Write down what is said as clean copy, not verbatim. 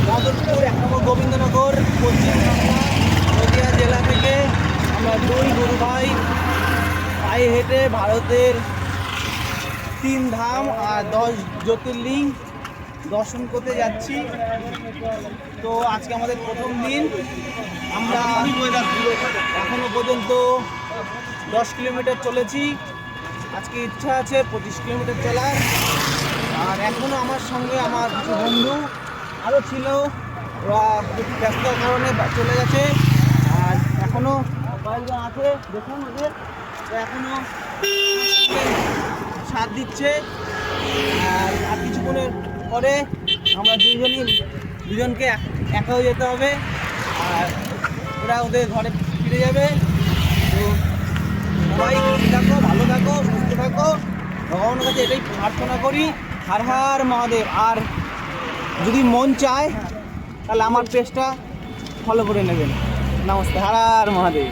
মদনপুর 1 নম্বর গোবিন্দনগর, পশ্চিম বাংলা, নদিয়া জেলা থেকে আমরা 2 গুরু ভাই পায়ে হেঁটে ভারতের 3 ধাম আর 10 জ্যোতির্লিঙ্গ দর্শন করতে যাচ্ছি। তো আজকে আমাদের প্রথম দিন। আমরা এখনো পর্যন্ত 10 কিলোমিটার চলেছি। আজকে ইচ্ছা আছে 25 কিলোমিটার চলার। আর এখনও আমার সঙ্গে আমার কিছু বন্ধু আরও ছিল, ওরা ব্যস্ততার কারণে চলে গেছে। আর এখনও কয়েকজন আছে, দেখুন ওদের, তো এখনও সাথ দিচ্ছে। আর কিছুক্ষণের পরে আমরা দুজনকে একা হয়ে যেতে হবে, আর ওরা ওদের ঘরে ফিরে যাবে। তো সবাই থাকো, ভালো থাকো, সুস্থ থাকো, ভগবানের কাছে এটাই প্রার্থনা করি। হর হর মহাদেব। আর যদি মন চায় তাহলে আমার পেজটা ফলো করে নেবেন। নমস্তে, হর হর মহাদেব।